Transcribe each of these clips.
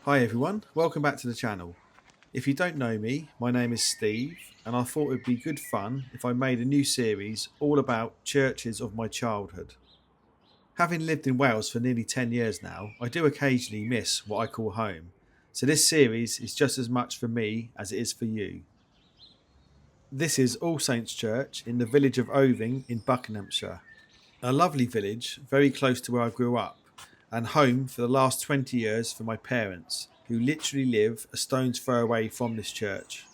Hi everyone, welcome back to the channel. If you don't know me, my name is Steve and I thought it would be good fun if I made a new series all about churches of my childhood. Having lived in Wales for nearly 10 years now, I do occasionally miss what I call home. So this series is just as much for me as it is for you. This is All Saints Church in the village of Oving in Buckinghamshire. A lovely village, very close to where I grew up, and home for the last 20 years for my parents, who literally live a stone's throw away from this church.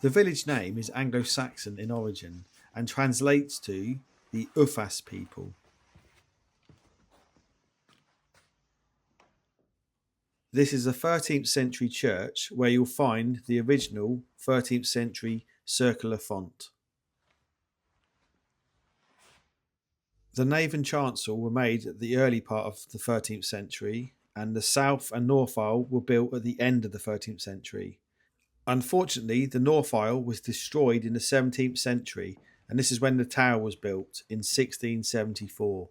The village name is Anglo-Saxon in origin and translates to the Ufas people. This is a 13th century church where you'll find the original 13th century circular font. The nave and chancel were made at the early part of the 13th century, and the south and north aisle were built at the end of the 13th century. Unfortunately, the north aisle was destroyed in the 17th century, and this is when the tower was built in 1674.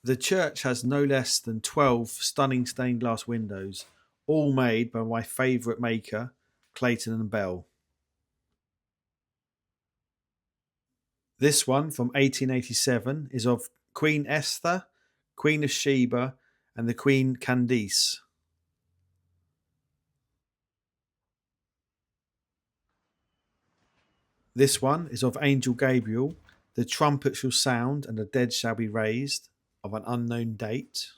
The church has no less than 12 stunning stained glass windows, all made by my favourite maker, Clayton Bell. This one from 1887 is of Queen Esther, Queen of Sheba, and the Queen Candice. This one is of Angel Gabriel, the trumpet shall sound and the dead shall be raised, of an unknown date.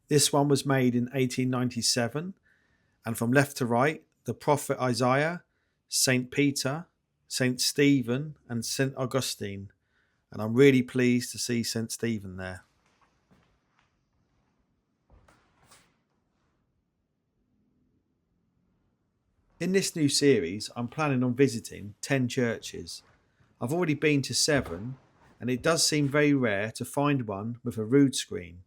This one was made in 1897, and from left to right, the prophet Isaiah, Saint Peter, Saint Stephen, and Saint Augustine. And I'm really pleased to see Saint Stephen there. In this new series, I'm planning on visiting 10 churches. I've already been to 7, and it does seem very rare to find one with a rood screen.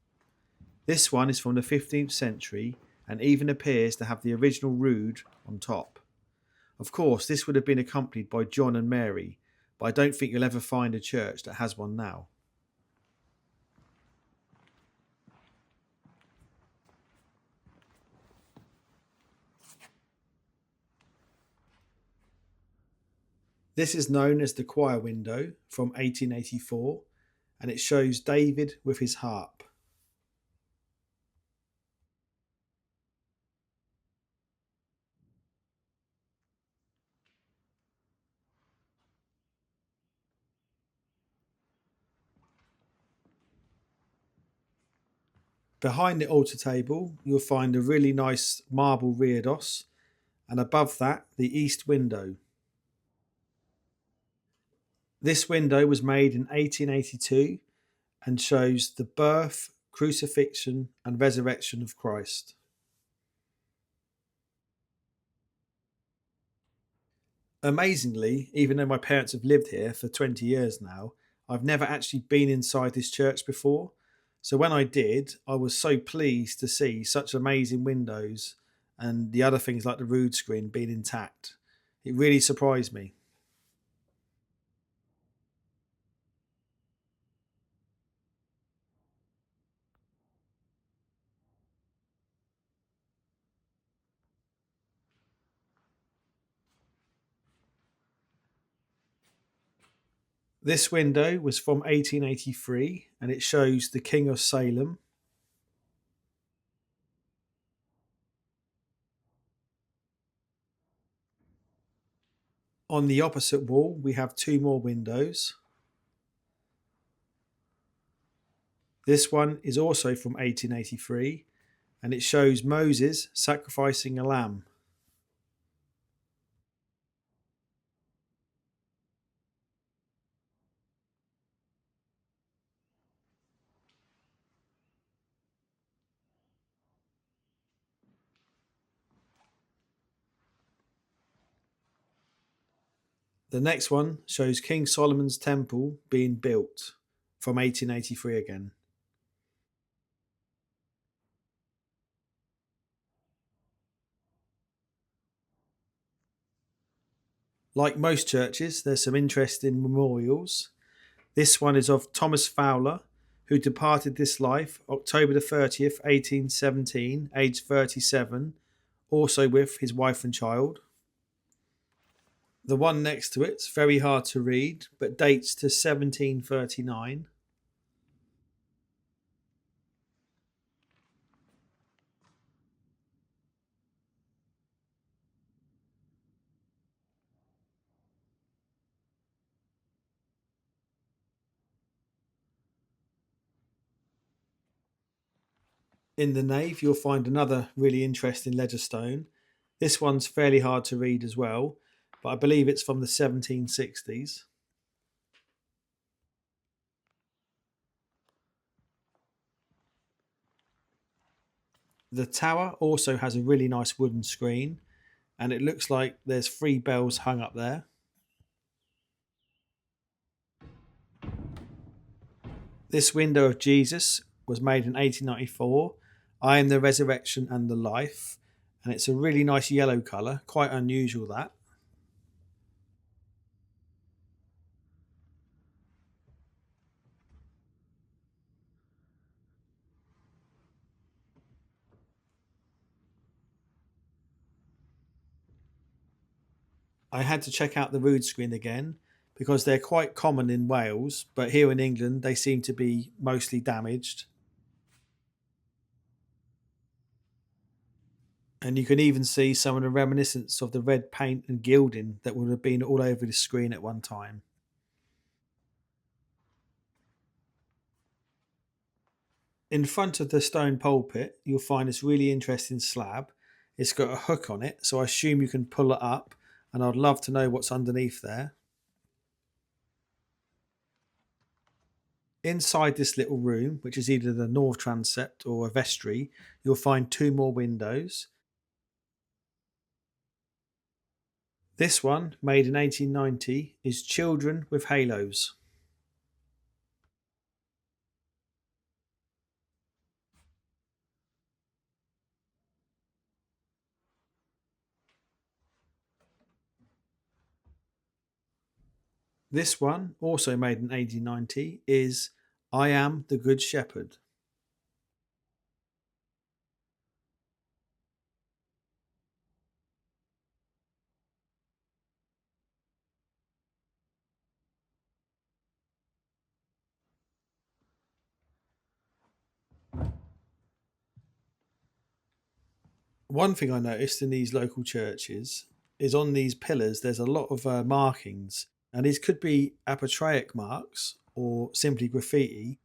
This one is from the 15th century and even appears to have the original rood on top. Of course, this would have been accompanied by John and Mary, but I don't think you'll ever find a church that has one now. This is known as the choir window from 1884, and it shows David with his harp. Behind the altar table, you'll find a really nice marble reredos, and above that, the east window. This window was made in 1882 and shows the birth, crucifixion, and resurrection of Christ. Amazingly, even though my parents have lived here for 20 years now, I've never actually been inside this church before. So when I did, I was so pleased to see such amazing windows and the other things like the rood screen being intact. It really surprised me. This window was from 1883 and it shows the King of Salem. On the opposite wall, we have 2 more windows. This one is also from 1883 and it shows Moses sacrificing a lamb. The next one shows King Solomon's temple being built from 1883 again. Like most churches, there's some interesting memorials. This one is of Thomas Fowler, who departed this life October the 30th, 1817, aged 37, also with his wife and child. The one next to it's very hard to read, but dates to 1739. In the nave, you'll find another really interesting ledger stone. This one's fairly hard to read as well, but I believe it's from the 1760s. The tower also has a really nice wooden screen, and it looks like there's three bells hung up there. This window of Jesus was made in 1894. I am the resurrection and the life, and it's a really nice yellow colour, quite unusual that. I had to check out the rood screen again because they're quite common in Wales, but here in England they seem to be mostly damaged. And you can even see some of the reminiscence of the red paint and gilding that would have been all over the screen at one time. In front of the stone pulpit, you'll find this really interesting slab. It's got a hook on it, so I assume you can pull it up, and I'd love to know what's underneath there. Inside this little room, which is either the north transept or a vestry, you'll find two more windows. This one, made in 1890, is Children with Halos. This one, also made in 1890, is I Am the Good Shepherd. One thing I noticed in these local churches is on these pillars there's a lot of markings, and these could be apotropaic marks or simply graffiti,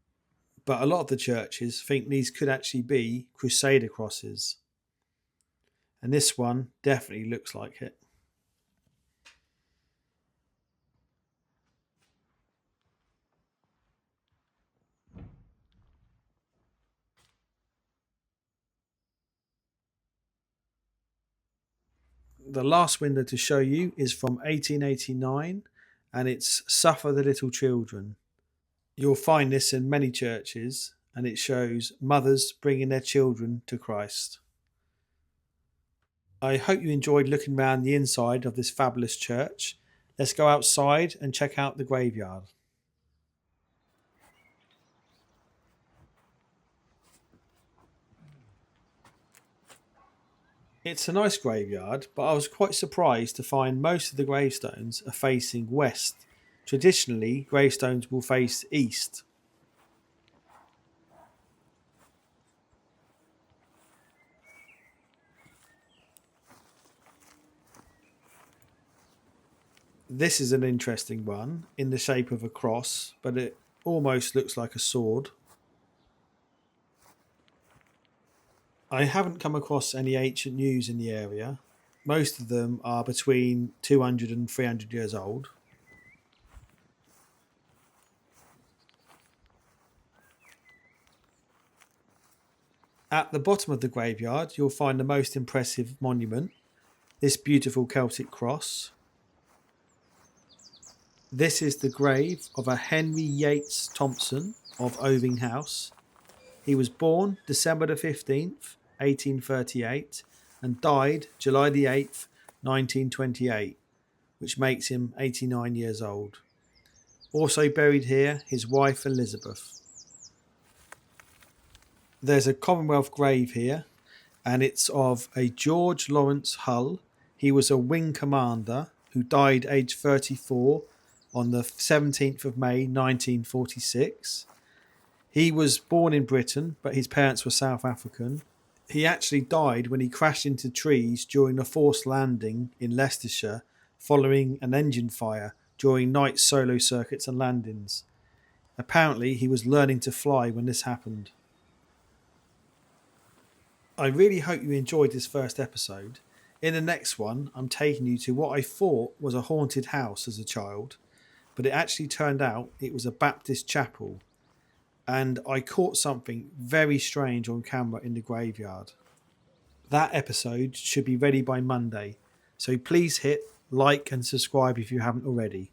but a lot of the churches think these could actually be crusader crosses, and this one definitely looks like it. The last window to show you is from 1889, and it's Suffer the Little Children. You'll find this in many churches, and it shows mothers bringing their children to Christ. I hope you enjoyed looking around the inside of this fabulous church. Let's go outside and check out the graveyard. It's a nice graveyard, but I was quite surprised to find most of the gravestones are facing west. Traditionally, gravestones will face east. This is an interesting one in the shape of a cross, but it almost looks like a sword. I haven't come across any ancient yews in the area. Most of them are between 200 and 300 years old. At the bottom of the graveyard, you'll find the most impressive monument, this beautiful Celtic cross. This is the grave of a Henry Yates Thompson of Oving House. He was born December the 15th, 1838, and died July the 8th, 1928. which makes him 89 years old. Also buried here, his wife Elizabeth. There's a Commonwealth grave here, and it's of a George Lawrence Hull. He was a wing commander who died aged 34 on the 17th of May 1946. He was born in Britain, but his parents were South African. He actually died when he crashed into trees during a forced landing in Leicestershire following an engine fire during night solo circuits and landings. Apparently, he was learning to fly when this happened. I really hope you enjoyed this first episode. In the next one, I'm taking you to what I thought was a haunted house as a child, but it actually turned out it was a Baptist chapel, and I caught something very strange on camera in the graveyard. That episode should be ready by Monday, so please hit like and subscribe if you haven't already.